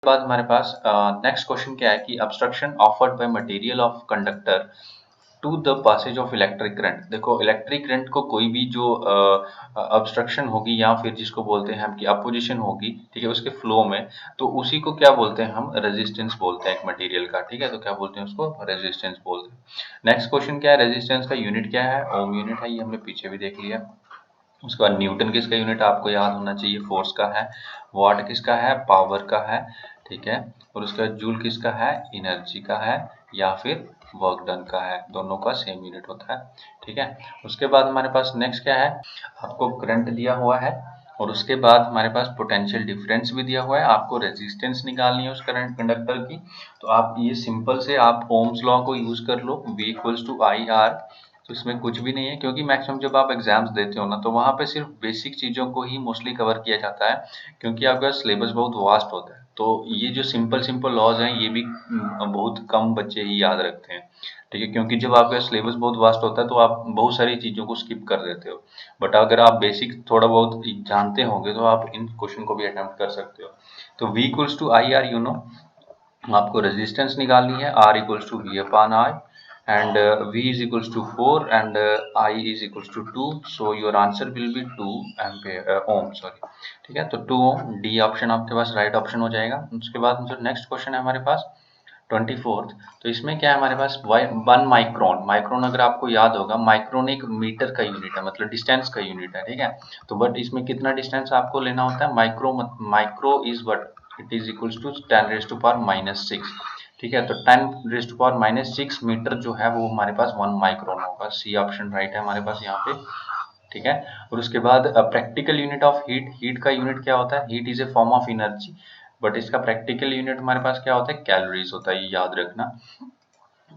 बाद हमारे पास next question क्या है कि obstruction offered by material of conductor to the passage of electric current. देखो इलेक्ट्रिक करंट को कोई भी जो ऑब्स्ट्रक्शन होगी या फिर जिसको बोलते हैं हम कि अपोजिशन होगी, ठीक है, उसके फ्लो में, तो उसी को क्या बोलते हैं हम, रेजिस्टेंस बोलते हैं एक मटेरियल का, ठीक है, तो क्या बोलते हैं उसको, रेजिस्टेंस बोलते हैं। नेक्स्ट क्वेश्चन क्या है, रेजिस्टेंस का यूनिट क्या है, ओम यूनिट है, ये हमने पीछे भी देख लिया। उसके बाद न्यूटन किसका यूनिट आपको याद होना चाहिए, फोर्स का है। वाट किसका है, पावर का है, ठीक है। और उसके बाद जूल किसका है, एनर्जी का है, या फिर वर्क डन का है, दोनों का सेम यूनिट होता है, ठीक है। उसके बाद हमारे पास नेक्स्ट क्या है, आपको करंट दिया हुआ है और उसके बाद हमारे पास पोटेंशियल डिफरेंस भी दिया हुआ है, आपको रेजिस्टेंस निकालनी है उस करंट कंडक्टर की। तो आप ये सिंपल से आप ओम्स लॉ को यूज कर लो, V equals to I R. तो इसमें कुछ भी नहीं है, क्योंकि मैक्सिमम जब आप एग्जाम्स देते हो ना, तो वहाँ पे सिर्फ बेसिक चीज़ों को ही मोस्टली कवर किया जाता है, क्योंकि आपका सिलेबस बहुत वास्ट होता है। तो ये जो सिंपल सिंपल लॉज हैं, ये भी बहुत कम बच्चे ही याद रखते हैं, ठीक है, क्योंकि जब आपका सिलेबस बहुत वास्ट होता है तो आप बहुत सारी चीज़ों को स्किप कर देते हो। बट अगर आप बेसिक थोड़ा बहुत जानते होंगे तो आप इन क्वेश्चन को भी अटेम्प्ट कर सकते हो। तो V equals to I R, you know, आपको रेजिस्टेंस निकालनी है, R equals to V upon I, and V is equals to 4 and I is equals to 2, so your answer will be 2 ampere ohm, sorry, ठीक है। तो 2 ohm, D option आपके पास right option हो जाएगा। उसके बाद जो नेक्स्ट क्वेश्चन है हमारे पास 24th, तो इसमें क्या है हमारे पास 1 माइक्रोन। माइक्रोन अगर आपको याद होगा, माइक्रोन एक मीटर का यूनिट है, मतलब डिस्टेंस का यूनिट है, ठीक है। तो बट इसमें कितना डिस्टेंस आपको लेना होता है, micro is what, it is equals to 10 raise to power -6, ठीक है। तो 10 रेज़ टू पावर -6 मीटर जो है वो हमारे पास 1 माइक्रोन होगा, सी ऑप्शन राइट है हमारे पास यहाँ पे, ठीक है। और उसके बाद practical unit of heat, heat का यूनिट क्या होता है, heat is a form of energy, but इसका प्रैक्टिकल यूनिट हमारे पास क्या होता है, कैलोरीज होता है, ये याद रखना।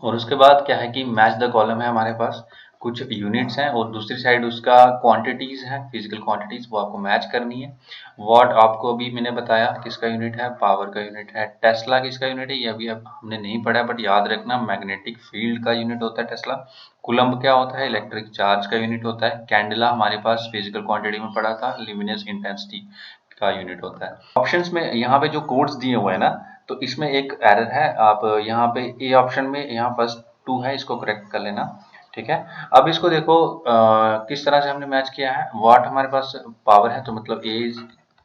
और उसके बाद क्या है कि मैच द कॉलम है हमारे पास, कुछ यूनिट्स हैं और दूसरी साइड उसका क्वांटिटीज है, फिजिकल क्वांटिटीज, वो आपको मैच करनी है। वॉट आपको अभी मैंने बताया किसका यूनिट है, पावर का यूनिट है। टेस्ला किसका यूनिट है, ये अभी अब हमने नहीं पढ़ा, बट याद रखना मैग्नेटिक फील्ड का यूनिट होता है टेस्ला। कूलम्ब क्या होता है, इलेक्ट्रिक चार्ज का यूनिट होता है। कैंडेला हमारे पास फिजिकल क्वांटिटी में पढ़ा था, ल्यूमिनस इंटेंसिटी का यूनिट होता है। ऑप्शंस में यहाँ पे जो कोड्स दिए हुए हैं ना, तो इसमें एक एरर है, आप यहाँ पे ए ऑप्शन में यहाँ बस 2 है, इसको करेक्ट कर लेना, ठीक है। अब इसको देखो किस तरह से हमने मैच किया है। वाट हमारे पास पावर है, तो मतलब ए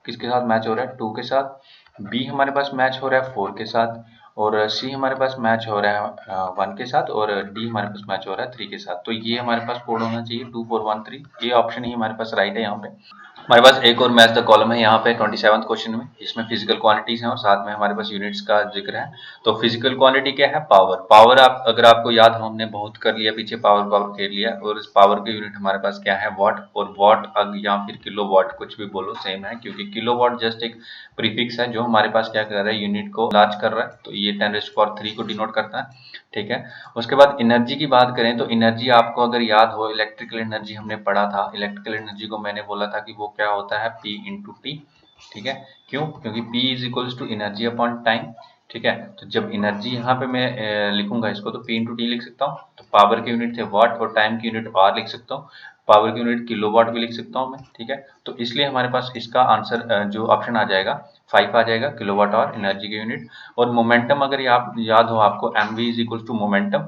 किसके साथ मैच हो रहा है, 2 के साथ। बी हमारे पास मैच हो रहा है 4 के साथ, और सी हमारे पास मैच हो रहा है 1 के साथ, और डी हमारे पास मैच हो रहा है 3 के साथ। तो ये हमारे पास कोड होना चाहिए 2 4 1 3, ये ऑप्शन ही हमारे पास राइट है। यहाँ पे हमारे पास एक और मैच द कॉलम है यहाँ पे 27th क्वेश्चन में, इसमें फिजिकल क्वांटिटीज हैं और साथ में हमारे पास यूनिट्स का जिक्र है। तो फिजिकल क्वांटिटी क्या है, पावर। पावर आप अगर आपको याद हो, हमने बहुत कर लिया पीछे, पावर पावर खेल लिया, और इस पावर के यूनिट हमारे पास क्या है, वाट। और वाट या फिर किलो वाट, कुछ भी बोलो सेम है, क्योंकि किलो वाट जस्ट एक प्रीफिक्स है जो हमारे पास क्या कर रहा है, यूनिट को लार्ज कर रहा है, तो ये 10⁻³ को डिनोट करता है, ठीक है। उसके बाद एनर्जी की बात करें तो एनर्जी आपको अगर याद हो, इलेक्ट्रिकल एनर्जी हमने पढ़ा था, इलेक्ट्रिकल एनर्जी को मैंने बोला था कि वो क्या होता है, P इंटू टी, ठीक है। क्यों, क्योंकि P is equals to energy upon time, ठीक है। तो जब एनर्जी यहाँ पे मैं लिखूंगा इसको, तो P इंटू टी लिख सकता हूँ। तो पावर के यूनिट थे वाट और टाइम की यूनिट आर लिख सकता हूँ, पावर की यूनिट किलोवाट भी लिख सकता हूँ मैं, ठीक है। तो इसलिए हमारे पास इसका आंसर जो ऑप्शन आ जाएगा 5 आ जाएगा, किलोवाट आवर एनर्जी की यूनिट। और मोमेंटम अगर आप याद हो आपको, mv is equal to momentum,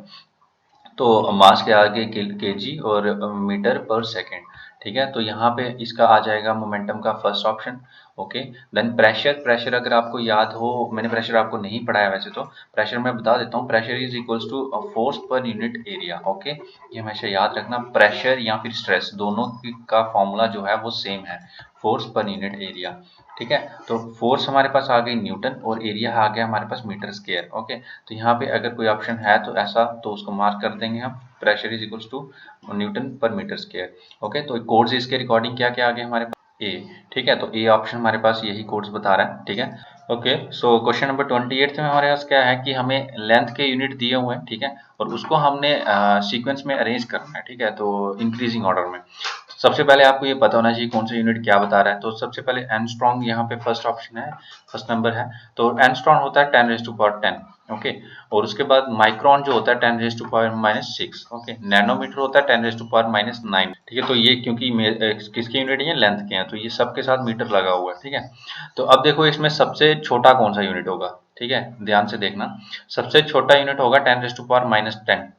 तो मास के आगे केजी और मीटर पर सेकंड, ठीक है। तो यहाँ पे इसका आ जाएगा मोमेंटम का first option, okay. Then pressure, pressure अगर आपको याद हो, मैंने प्रेशर आपको नहीं पढ़ाया वैसे, तो प्रेशर मैं बता देता हूँ, pressure is equals to force per unit area, okay. ये हमेशा याद रखना, प्रेशर या फिर स्ट्रेस दोनों का फॉर्मूला जो है वो सेम है, फोर्स पर यूनिट एरिया, ठीक है। तो फोर्स हमारे पास आ गई न्यूटन और एरिया आ गया हमारे पास मीटर स्क्वायर, ओके। तो यहाँ पे अगर कोई ऑप्शन है तो ऐसा, तो उसको मार्क कर देंगे हम, pressure is equals to newton per metre square, okay. तो कोड्स इसके रिकॉर्डिंग क्या क्या आ गए हमारे पास, ए, ठीक है। तो ए ऑप्शन हमारे पास यही कोड्स बता रहा है, ठीक है। ओके, सो क्वेश्चन नंबर 28 में हमारे पास क्या है कि हमें लेंथ के यूनिट दिए हुए हैं, ठीक है, और उसको हमने सीक्वेंस में अरेंज करना है, ठीक है, तो इंक्रीजिंग ऑर्डर में। सबसे पहले आपको ये पता होना चाहिए कौन सा यूनिट क्या बता रहा है। तो सबसे पहले एंगस्ट्रॉम यहाँ पे फर्स्ट ऑप्शन है, फर्स्ट नंबर है। तो एंगस्ट्रॉम होता है 10⁻10, ओके। और उसके बाद माइक्रोन जो होता है 10⁻⁻6, ओके। नैनोमीटर होता है 10⁻⁹ ठीक है। तो ये क्योंकि किसके यूनिट है, लेंथ के हैं, तो ये सबके साथ मीटर लगा हुआ है, ठीक है। तो अब देखो इसमें सबसे छोटा कौन सा यूनिट होगा, ठीक है, ध्यान से देखना। सबसे छोटा यूनिट होगा 10⁻⁻10,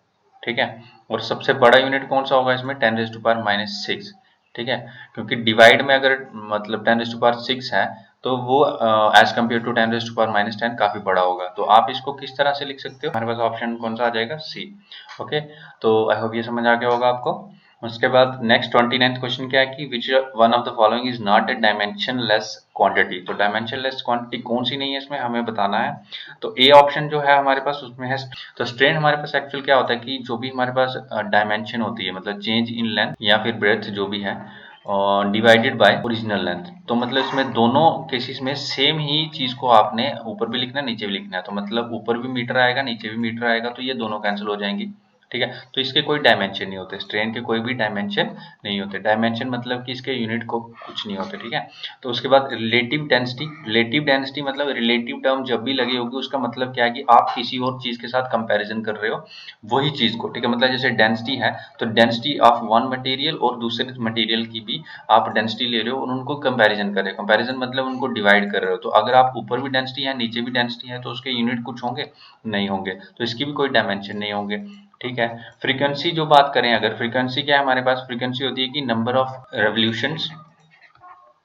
ठीक है। और सबसे बड़ा यूनिट कौन सा होगा इसमें, 10⁻⁻6, ठीक है। क्योंकि डिवाइड में अगर मतलब 10⁻6 है तो वो एज कम्पेयर टू 10⁻⁻10 काफी बड़ा होगा। तो आप इसको किस तरह से लिख सकते हो, हमारे पास ऑप्शन कौन सा आ जाएगा, सी, ओके। तो आई होप ये समझ आ गया होगा आपको। उसके बाद नेक्स्ट 29th क्वेश्चन क्या है कि विच one of the following is not a dimensionless quantity. तो डायमेंशनलेस क्वांटिटी कौन सी नहीं है इसमें हमें बताना है। तो ए ऑप्शन जो है हमारे पास उसमें है। तो स्ट्रेन हमारे पास एक्चुअल क्या होता है कि जो भी हमारे पास डायमेंशन होती है, मतलब चेंज इन लेंथ या फिर ब्रेथ जो भी है, और डिवाइडेड बाय ओरिजिनल लेंथ। तो मतलब इसमें दोनों केसेस में सेम ही चीज को आपने ऊपर भी लिखना है नीचे भी लिखना है। तो मतलब ऊपर भी मीटर आएगा नीचे भी मीटर आएगा, तो ये दोनों कैंसिल हो जाएंगी, ठीक है। तो इसके कोई डायमेंशन नहीं होते, स्ट्रेन के कोई भी डायमेंशन नहीं होते। डायमेंशन मतलब कि इसके यूनिट को कुछ नहीं होते, ठीक है। तो उसके बाद रिलेटिव डेंसिटी, रिलेटिव डेंसिटी मतलब रिलेटिव टर्म जब भी लगी होगी उसका मतलब क्या है कि आप किसी और चीज के साथ कंपैरिजन कर रहे हो वही चीज को, ठीक है। मतलब जैसे डेंसिटी है तो डेंसिटी ऑफ वन मटेरियल और दूसरे मटेरियल की भी आप डेंसिटी ले रहे हो और उनको कंपैरिजन कर रहे हो। कंपैरिजन मतलब उनको डिवाइड कर रहे हो। तो अगर आप ऊपर भी डेंसिटी है नीचे भी डेंसिटी है तो उसके यूनिट कुछ होंगे, नहीं होंगे, तो इसकी भी कोई डायमेंशन नहीं होंगे, ठीक है। फ्रीक्वेंसी जो बात करें, अगर फ्रीक्वेंसी क्या है हमारे पास, फ्रीक्वेंसी होती है कि नंबर ऑफ रेवोल्यूशंस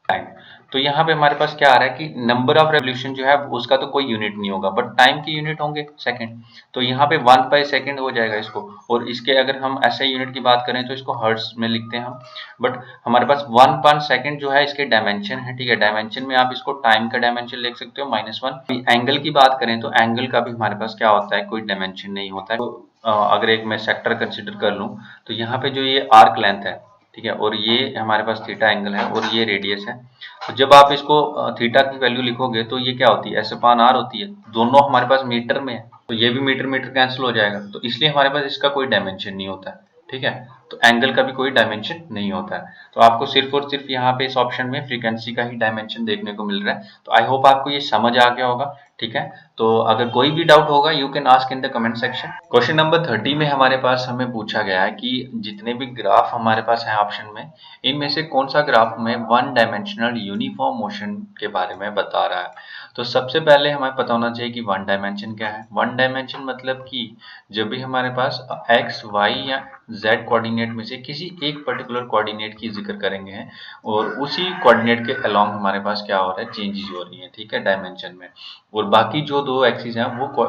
टाइम। तो यहाँ पे हमारे पास क्या आ रहा है कि नंबर ऑफ रेवोल्यूशन जो है उसका तो कोई यूनिट नहीं होगा, बट टाइम के यूनिट होंगे सेकंड। तो यहाँ पे 1/सेकंड हो जाएगा इसको। और इसके अगर हम ऐसे यूनिट की बात करें तो इसको हर्ट्ज में लिखते हैं हम, बट हमारे पास 1/सेकंड जो है इसके डायमेंशन है, ठीक है। डायमेंशन में आप इसको टाइम का डायमेंशन लिख सकते हो -1। एंगल की बात करें तो एंगल का भी हमारे पास क्या होता है, कोई डायमेंशन नहीं होता है। तो अगर एक मैं सेक्टर कंसिडर कर लूँ तो यहाँ पे जो ये आर्क लेंथ है, ठीक है, और ये हमारे पास थीटा एंगल है और ये रेडियस है। तो जब आप इसको थीटा की वैल्यू लिखोगे तो ये क्या होती है, S/R होती है। दोनों हमारे पास मीटर में है तो ये भी मीटर मीटर कैंसिल हो जाएगा, तो इसलिए हमारे पास इसका कोई डायमेंशन नहीं होता है, ठीक है। तो एंगल का भी कोई डायमेंशन नहीं होता है। तो आपको सिर्फ और सिर्फ यहाँ पे इस ऑप्शन में फ्रीक्वेंसी का ही डायमेंशन देखने को मिल रहा है। तो आई होप आपको ये समझ आ गया होगा, ठीक है। तो अगर कोई भी डाउट होगा you can ask in the comment section. Question number 30 में हमारे पास हमें पूछा गया है कि जितने भी ग्राफ हमारे पास है ऑप्शन में, इनमें से कौन सा ग्राफ में वन डायमेंशनल यूनिफॉर्म मोशन के बारे में बता रहा है। तो सबसे पहले हमें पता होना चाहिए कि वन डायमेंशन क्या है। वन डायमेंशन मतलब कि जब भी हमारे पास एक्स वाई या जेड कोऑर्डिनेट में से किसी एक पर्टिकुलर कोऑर्डिनेट की जिक्र करेंगे हैं और उसी कोऑर्डिनेट के अलोंग हमारे पास क्या हो रहा है, चेंजेस हो रही है, ठीक है, डायमेंशन में। और बाकी जो दो एक्सिस हैं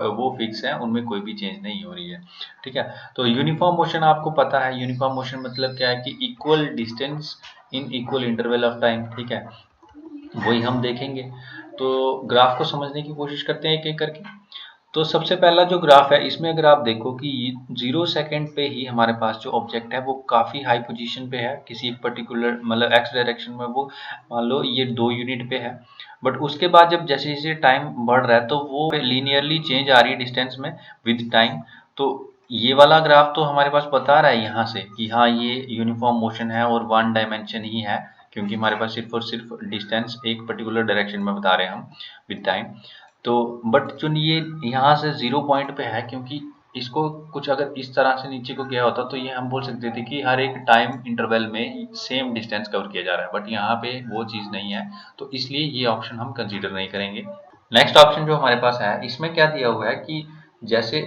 वो फिक्स है, उनमें कोई भी चेंज नहीं हो रही है, ठीक है। तो यूनिफॉर्म मोशन आपको पता है, यूनिफॉर्म मोशन मतलब क्या है कि equal distance in equal interval of time, ठीक है। वही हम देखेंगे। तो ग्राफ को समझने की कोशिश करते हैं एक एक करके। तो सबसे पहला जो ग्राफ है इसमें अगर आप देखो कि 0 सेकंड पे ही हमारे पास जो ऑब्जेक्ट है वो काफी हाई पोजीशन पे है किसी एक पर्टिकुलर मतलब एक्स डायरेक्शन में, वो मान लो ये 2 यूनिट पे है। बट उसके बाद जब जैसे जैसे टाइम बढ़ रहा है तो वो लीनियरली चेंज आ रही है डिस्टेंस में विद टाइम। तो ये वाला ग्राफ तो हमारे पास बता रहा है यहाँ से कि हाँ ये यूनिफॉर्म मोशन है और वन डायमेंशन ही है, क्योंकि हमारे पास सिर्फ और सिर्फ डिस्टेंस एक पर्टिकुलर डायरेक्शन में बता रहे हैं हम विद टाइम। तो बट जो ये यहाँ से 0 पॉइंट पे है, क्योंकि इसको कुछ अगर इस तरह से नीचे को गया होता तो ये हम बोल सकते थे कि हर एक टाइम इंटरवल में सेम डिस्टेंस कवर किया जा रहा है, बट यहाँ पे वो चीज़ नहीं है, तो इसलिए ये ऑप्शन हम कंसीडर नहीं करेंगे। नेक्स्ट ऑप्शन जो हमारे पास है इसमें क्या दिया हुआ है कि जैसे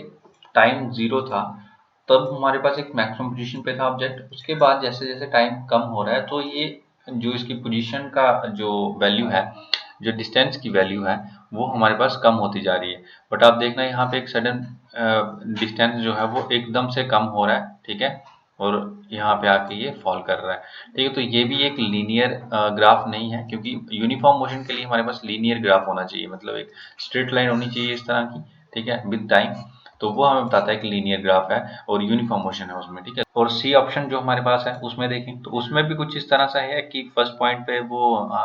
टाइम 0 था तब हमारे पास एक मैक्सिमम पोजीशन पे था ऑब्जेक्ट, उसके बाद जैसे जैसे टाइम कम हो रहा है तो ये जो इसकी पोजीशन का जो वैल्यू है, जो डिस्टेंस की वैल्यू है, वो हमारे पास कम होती जा रही है। बट आप देखना यहाँ पे एक सडन डिस्टेंस जो है वो एकदम से कम हो रहा है, ठीक है, और यहाँ पे आके ये फॉल कर रहा है, ठीक है। तो ये भी एक लीनियर ग्राफ नहीं है, क्योंकि यूनिफॉर्म मोशन के लिए हमारे पास लीनियर ग्राफ होना चाहिए, मतलब एक स्ट्रेट लाइन होनी चाहिए इस तरह की, ठीक है, विद टाइम। तो वो हमें बताता है कि लीनियर ग्राफ है और यूनिफॉर्म मोशन है उसमें, ठीक है। और सी ऑप्शन जो हमारे पास है उसमें देखें तो उसमें भी कुछ इस तरह से है कि फर्स्ट पॉइंट पे वो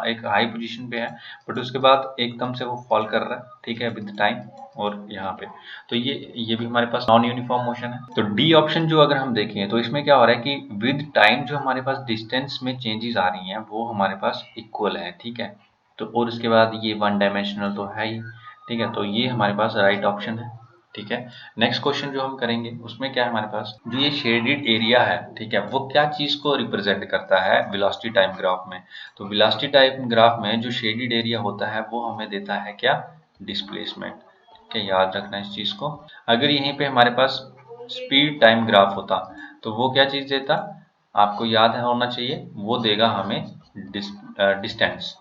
एक हाई पोजीशन पे है, बट उसके बाद एकदम से वो फॉल कर रहा है, ठीक है, विद टाइम। और यहाँ पे तो ये भी हमारे पास नॉन यूनिफॉर्म मोशन है। तो डी ऑप्शन जो अगर हम देखें तो इसमें क्या हो रहा है कि विद टाइम जो हमारे पास डिस्टेंस में चेंजेस आ रही हैं वो हमारे पास इक्वल है, ठीक है। तो और उसके बाद ये वन डायमेंशनल तो है ही, ठीक है। तो ये हमारे पास राइट ऑप्शन है, ठीक है। नेक्स्ट क्वेश्चन जो हम करेंगे उसमें क्या है हमारे पास, जो ये शेडेड एरिया है, ठीक है, वो क्या चीज को रिप्रेजेंट करता है वेलोसिटी टाइम ग्राफ में। तो वेलोसिटी टाइम ग्राफ में जो शेडेड एरिया होता है वो हमें देता है क्या, डिस्प्लेसमेंट, ठीक है। याद रखना इस चीज को। अगर यहीं पे हमारे पास स्पीड टाइम ग्राफ होता तो वो क्या चीज देता, आपको याद है होना चाहिए, वो देगा हमें डिस्टेंस,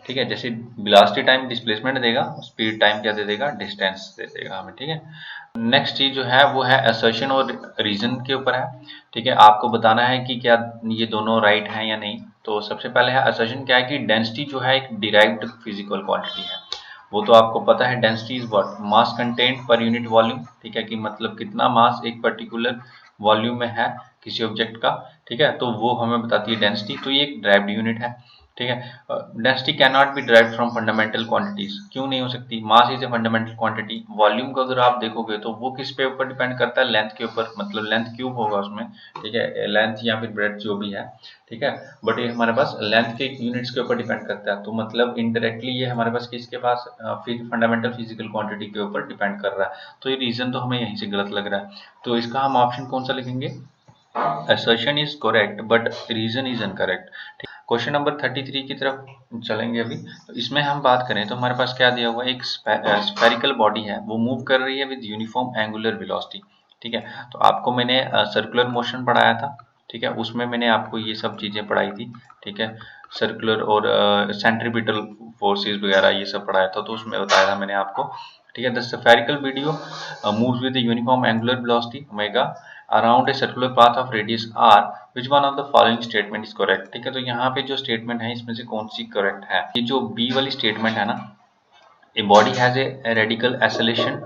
ठीक है। जैसे वेलोसिटी टाइम डिस्प्लेसमेंट देगा, स्पीड टाइम क्या दे देगा, डिस्टेंस दे देगा हमें, ठीक है। नेक्स्ट चीज जो है वो है असर्शन और रीजन के ऊपर है, ठीक है। आपको बताना है कि क्या ये दोनों राइट हैं या नहीं। तो सबसे पहले है असर्शन, क्या है कि डेंसिटी जो है एक डिराइव्ड फिजिकल क्वांटिटी है। वो तो आपको पता है, density is what, mass content per unit volume, ठीक है, कि मतलब कितना मास एक पर्टिकुलर वॉल्यूम में है किसी ऑब्जेक्ट का, ठीक है। तो वो हमें बताती है डेंसिटी, तो ये एक डिराइव्ड यूनिट है, ठीक है। Density can not be derived from fundamental quantities, क्यों नहीं हो सकती, mass is a fundamental quantity. Volume को अगर आप देखोगे तो वो किस पे ऊपर डिपेंड करता है, लेंथ के ऊपर, मतलब लेंथ क्यूब होगा उसमें, ठीक है, लेंथ या फिर ब्रेड्थ जो भी है, ठीक है। बट ये हमारे पास लेंथ के यूनिट्स के ऊपर डिपेंड करता है, तो मतलब इनडायरेक्टली ये हमारे पास किसके पास, फंडामेंटल फिजिकल क्वांटिटी के ऊपर डिपेंड कर रहा है। तो ये रीजन तो हमें यहीं से गलत लग रहा है, तो इसका हम ऑप्शन कौन सा लिखेंगे, assertion is correct but reason is incorrect। Question number 33 की तरफ चलेंगे अभी। तो इसमें हम बात करें तो हमारे पास क्या दिया हुआ है, एक स्फेरिकल बॉडी है, वो मूव कर रही है विद यूनिफॉर्म एंगुलर वेलोसिटी, ठीक है। तो आपको मैंने सर्कुलर मोशन पढ़ाया था, ठीक है, उसमें मैंने आपको ये सब चीजें पढ़ाई थी, ठीक है। सर्कुलर और सेंट्रीपिटल फोर्सेस वगैरह ये सब पढ़ाया था, तो उसमें बताया था मैंने आपको, ठीक है। The spherical video moves with uniform angular velocity omega around a circular path of radius R, which one of the following statement is correct, ठीक है। तो यहाँ पे जो स्टेटमेंट है इसमें से कौन सी करेक्ट है, ये जो बी वाली स्टेटमेंट है ना, a body has a radical acceleration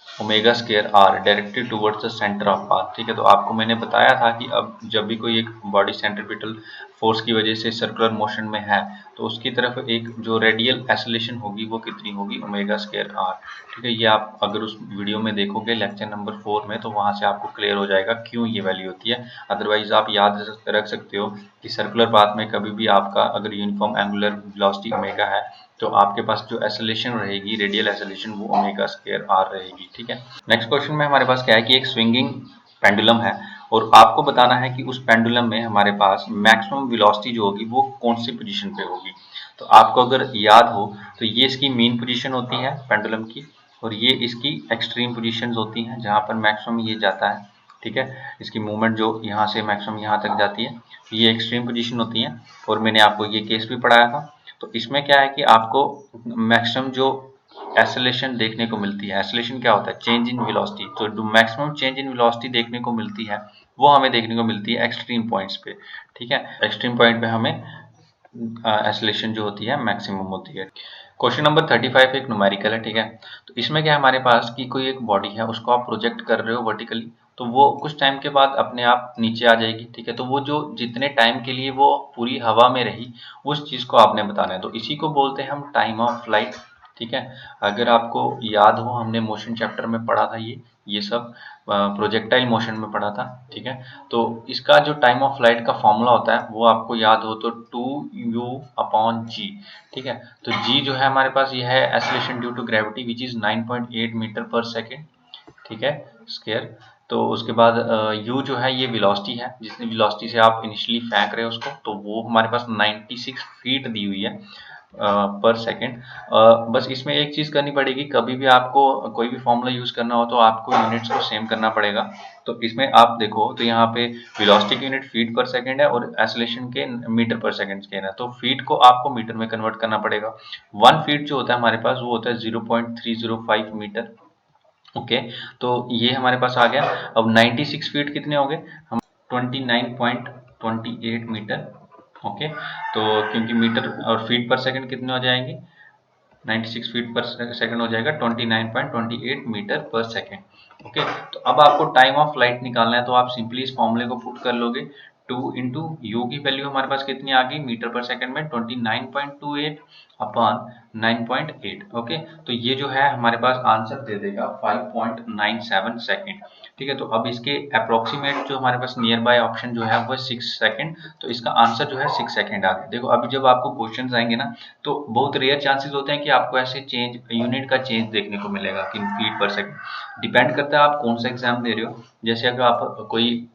omega square R directed towards the centre of path, ठीक है। तो आपको मैंने बताया था कि अब जब भी कोई एक बॉडी सेंट्रीपिटल फोर्स की वजह से सर्कुलर मोशन में है तो उसकी तरफ एक जो रेडियल एक्सेलेरेशन होगी वो कितनी होगी, ओमेगा स्केयर आर, ठीक है। ये आप अगर उस वीडियो में देखोगे लेक्चर नंबर 4 में, तो वहां से आपको क्लियर हो जाएगा क्यों ये वैल्यू होती है। अदरवाइज आप याद रख सकते हो कि सर्कुलर पाथ में कभी भी आपका अगर यूनिफॉर्म एंगुलर वेलोसिटी ओमेगा है तो आपके पास जो एक्सेलेरेशन रहेगी, रेडियल एक्सेलेरेशन, वो ओमेगा स्क्वायर आर रहेगी, ठीक है। नेक्स्ट क्वेश्चन में हमारे पास क्या है कि एक स्विंगिंग पेंडुलम है और आपको बताना है कि उस पेंडुलम में हमारे पास मैक्सिमम वेलोसिटी जो होगी वो कौन सी पोजीशन पे होगी। तो आपको अगर याद हो तो ये इसकी मीन पोजीशन होती है पेंडुलम की, और ये इसकी एक्सट्रीम पोजीशंस होती हैं जहां पर मैक्सिमम ये जाता है, ठीक है। इसकी मूवमेंट जो यहाँ से मैक्सिमम यहाँ तक जाती है, ये एक्सट्रीम पोजीशन होती है। और मैंने आपको ये केस भी पढ़ाया था। तो इसमें क्या है कि आपको मैक्सिमम जो एक्सेलेरेशन देखने को मिलती है, एक्सेलेरेशन क्या होता है, चेंज इन वेलोसिटी, तो जो मैक्सिमम चेंज इन वेलोसिटी देखने को मिलती है वो हमें देखने को मिलती है एक्सट्रीम पॉइंट्स पे, ठीक है। एक्सट्रीम पॉइंट पे हमें एक्सेलेरेशन जो होती है मैक्सिमम होती है। क्वेश्चन नंबर 35 एक न्यूमेरिकल है, ठीक है। तो इसमें क्या है हमारे पास कि कोई एक बॉडी है, उसको आप प्रोजेक्ट कर रहे हो वर्टिकली, तो वो कुछ टाइम के बाद अपने आप नीचे आ जाएगी, ठीक है। तो वो जो जितने टाइम के लिए वो पूरी हवा में रही उस चीज को आपने बताना है, तो इसी को बोलते हैं हम टाइम ऑफ फ्लाइट, ठीक है। अगर आपको याद हो हमने मोशन चैप्टर में पढ़ा था ये सब प्रोजेक्टाइल मोशन में पढ़ा था, ठीक है। तो इसका जो टाइम ऑफ फ्लाइट का फॉर्मूला होता है वो आपको याद हो तो 2u/g, ठीक है। तो g जो है हमारे पास ये है acceleration due to gravity which is 9.8 metre per second, ठीक है, स्क्वायर। तो उसके बाद u जो है ये वेलोसिटी है, जितनी वेलोसिटी से आप इनिशियली फेंक रहे हो उसको, तो वो हमारे पास 96 फीट दी हुई है पर सेकेंड। बस इसमें एक चीज करनी पड़ेगी, कभी भी आपको कोई भी फॉर्मूला यूज करना हो तो आपको यूनिट्स को सेम करना पड़ेगा। तो इसमें आप देखो तो यहाँ पे वेलोसिटी की यूनिट फीट पर सेकेंड है और एक्सेलरेशन के मीटर पर सेकेंड के है, तो फीट को आपको मीटर में कन्वर्ट करना पड़ेगा। 1 फीट जो होता है हमारे पास वो होता है 0.305 मीटर, ओके। तो ये हमारे पास आ गया। अब 96 फीट कितने हो गए, हम 29.28 मीटर, ओके। तो क्योंकि मीटर और फीट पर सेकंड कितने हो जाएंगे, 96 फीट पर सेकंड हो जाएगा 29.28 मीटर पर सेकंड। ओके, तो अब आपको टाइम ऑफ फ्लाइट निकालना है, तो आप सिंपली इस फॉर्मूले को पुट कर लोगे। 2 इंटू यू की वैल्यू हमारे पास कितनी आ गई मीटर पर सेकंड में 29.28 अपॉन 9.8। ओके, तो ये जो है हमारे पास आंसर दे देगा 5.97 सेकंड। ठीक है, तो अब इसके अप्रोक्सीमेट जो हमारे पास नियर बाय ऑप्शन जो है वो 6 सेकंड, तो इसका आंसर जो है 6 सेकंड आ गया। देखो अभी जब आपको क्वेश्चंस आएंगे ना, तो बहुत रेयर चांसेस होते हैं कि आपको ऐसे चेंज यूनिट का चेंज देखने को मिलेगा कि फीट पर सेकंड। डिपेंड करता है आप कौन सा एग्जाम दे रहे हो। जैसे अगर आप कोई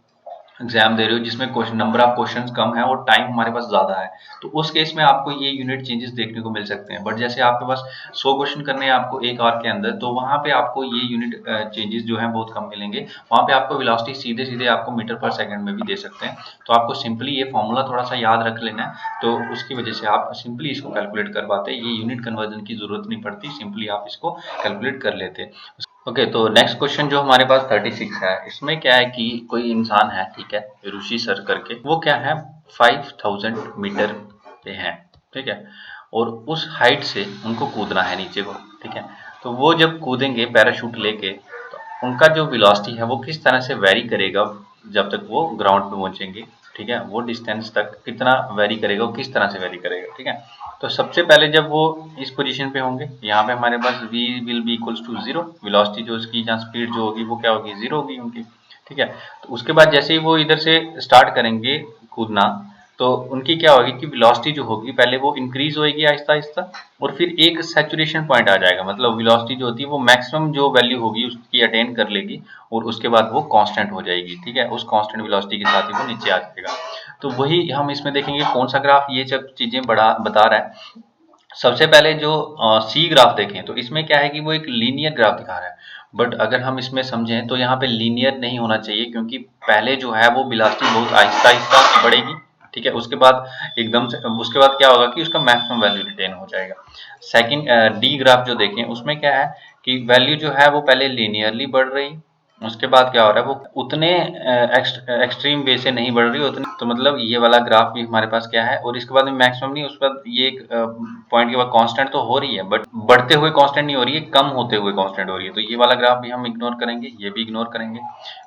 एग्जाम दे रहे हो जिसमें क्वेश्चन नंबर ऑफ क्वेश्चंस कम है और टाइम हमारे पास ज्यादा है, तो उस केस में आपको ये यूनिट चेंजेस देखने को मिल सकते हैं। बट जैसे आपके पास 100 क्वेश्चन करने हैं आपको एक आवर के अंदर, तो वहां पे आपको ये यूनिट चेंजेस जो है बहुत कम मिलेंगे। वहां पे आपको वेलोसिटी सीधे सीधे आपको मीटर पर सेकंड में भी दे सकते हैं। तो आपको सिंपली ये फॉर्मूला थोड़ा सा याद रख लेना है, तो उसकी वजह से आप सिंपली इसको कैलकुलेट कर पाते। ये यूनिट कन्वर्जन की जरूरत नहीं पड़ती, सिंपली आप इसको कैलकुलेट कर लेते। ओके, तो नेक्स्ट क्वेश्चन जो हमारे पास 36 है, इसमें क्या है कि कोई इंसान है, ठीक है, ऋषि सर करके, वो क्या है 5000 मीटर पे है, ठीक है, और उस हाइट से उनको कूदना है नीचे को, ठीक है। तो वो जब कूदेंगे पैराशूट लेके, तो उनका जो वेलोसिटी है वो किस तरह से वेरी करेगा जब तक वो ग्राउंड पे पहुंचेंगे, ठीक है, वो डिस्टेंस तक कितना वेरी करेगा, वो किस तरह से वेरी करेगा, ठीक है। तो सबसे पहले जब वो इस पोजीशन पे होंगे, यहाँ पे हमारे पास v will be equals to 0, velocity जो उसकी जहाँ स्पीड जो होगी वो क्या होगी 0 होगी उनकी, ठीक है। तो उसके बाद जैसे ही वो इधर से स्टार्ट करेंगे कूदना, तो उनकी क्या होगी कि वेलोसिटी जो होगी पहले वो इंक्रीज होगी आहिस्ता आहिस्ता, और फिर एक सैचुरेशन पॉइंट आ जाएगा, मतलब वेलोसिटी जो होती है वो मैक्सिमम जो वैल्यू होगी उसकी अटेन कर लेगी, और उसके बाद वो कांस्टेंट हो जाएगी, ठीक है, उस कांस्टेंट वेलोसिटी के साथ ही वो नीचे आ जाएगा। तो वही हम इसमें देखेंगे कौन सा ग्राफ ये सब चीजें बता रहा है। सबसे पहले जो सी ग्राफ देखें, तो इसमें क्या है कि वो एक लीनियर ग्राफ दिखा रहा है। बट अगर हम इसमें समझें तो यहाँ पे लीनियर नहीं होना चाहिए, क्योंकि पहले जो है वो वेलोसिटी बहुत आहिस्ता आहिस्ता बढ़ेगी, ठीक है, उसके बाद एकदम से उसके बाद क्या होगा कि उसका मैक्सिमम वैल्यू रिटेन हो जाएगा। सेकंड डी ग्राफ जो देखें, उसमें क्या है कि वैल्यू जो है वो पहले लीनियरली बढ़ रही, उसके बाद क्या हो रहा है वो उतने एक्सट्रीम वे से नहीं बढ़ रही उतनी, तो मतलब ये वाला ग्राफ भी हमारे पास क्या है, और इसके बाद में मैक्सिमम नहीं, उसके बाद ये एक पॉइंट के बाद कांस्टेंट तो हो रही है, बट बढ़ते हुए कांस्टेंट नहीं हो रही है, कम होते हुए कांस्टेंट हो रही है। तो ये वाला ग्राफ भी हम इग्नोर करेंगे, ये भी इग्नोर करेंगे।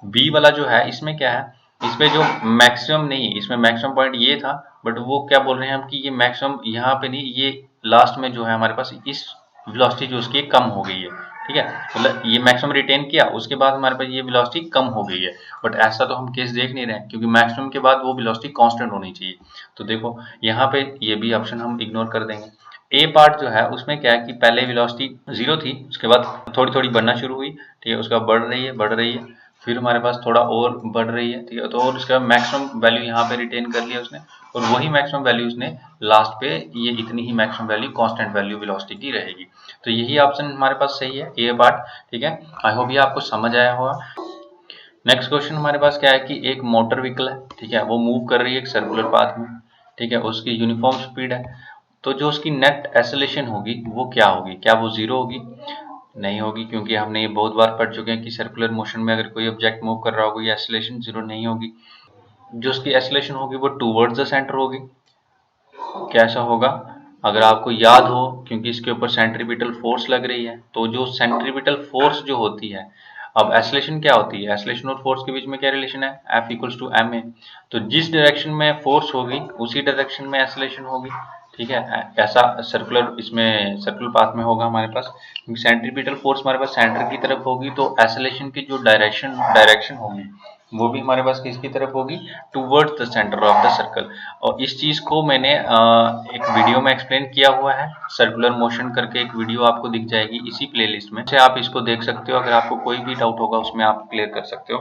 बी वाला जो है इसमें क्या है, इसमें जो मैक्सिमम नहीं, इसमें मैक्सिमम पॉइंट ये था, बट वो क्या बोल रहे हैं हम कि ये मैक्सिमम यहाँ पे नहीं, ये लास्ट में जो है हमारे पास इस वेलोसिटी जो उसकी कम हो गई है, ठीक है, मतलब ये मैक्सिमम रिटेन किया, उसके बाद हमारे पास ये वेलोसिटी कम हो गई है। बट ऐसा तो हम केस देख नहीं रहे हैं, क्योंकि मैक्सिमम के बाद वो वेलोसिटी कांस्टेंट होनी चाहिए। तो देखो यहाँ पे ये भी ऑप्शन हम इग्नोर कर देंगे। ए पार्ट जो है उसमें क्या है कि पहले वेलोसिटी 0 थी, उसके बाद थोड़ी थोड़ी बढ़ना शुरू हुई, ठीक है, उसका बढ़ रही है, फिर हमारे पास थोड़ा और बढ़ रही है, ठीक है, तो और उसके बाद मैक्सिमम वैल्यू यहाँ पे रिटेन कर लिया उसने, और वही मैक्सिमम वैल्यू उसने लास्ट पे, ये इतनी ही maximum value constant value velocity की रहेगी। तो यही ऑप्शन हमारे पास सही है, ए पार्ट, ठीक है। आई होप ये आपको समझ आया होगा। नेक्स्ट क्वेश्चन हमारे पास क्या है कि एक मोटर व्हीकल है, ठीक है, वो मूव कर रही है एक सर्कुलर पाथ में, ठीक है, उसकी यूनिफॉर्म स्पीड है, तो जो उसकी नेट एक्सेलरेशन होगी वो क्या होगी, क्या वो 0 होगी? नहीं होगी, क्योंकि हमने ये बहुत बार पढ़ चुके हैं कि सर्कुलर मोशन में अगर कोई ऑब्जेक्ट मूव कर रहा होगा ये एक्सेलरेशन 0 नहीं होगी। जो उसकी एक्सेलरेशन होगी वो टूवर्ड्स द सेंटर होगी। कैसा होगा? अगर आपको याद हो, क्योंकि इसके ऊपर सेंट्रीपिटल फोर्स लग रही है, तो जो सेंट्रीपिटल फोर्स जो होती है, अब एक्सेलरेशन क्या होती है, एक्सेलरेशन और फोर्स के बीच में क्या रिलेशन है, F इक्वल्स टू ma। तो जिस डायरेक्शन में फोर्स होगी उसी डायरेक्शन में एक्सेलरेशन होगी, ठीक है। ऐसा सर्कुलर इसमें सर्कुलर पाथ में होगा हमारे पास, क्योंकि सेंट्रीपिटल फोर्स हमारे पास सेंटर की तरफ होगी, तो एक्सेलरेशन की जो डायरेक्शन होगी वो भी हमारे पास किसकी तरफ होगी, towards the centre of the circle. और इस चीज को मैंने एक वीडियो में एक्सप्लेन किया हुआ है, सर्कुलर मोशन करके एक वीडियो आपको दिख जाएगी इसी प्लेलिस्ट में से, आप इसको देख सकते हो। अगर आपको कोई भी डाउट होगा उसमें आप क्लियर कर सकते हो।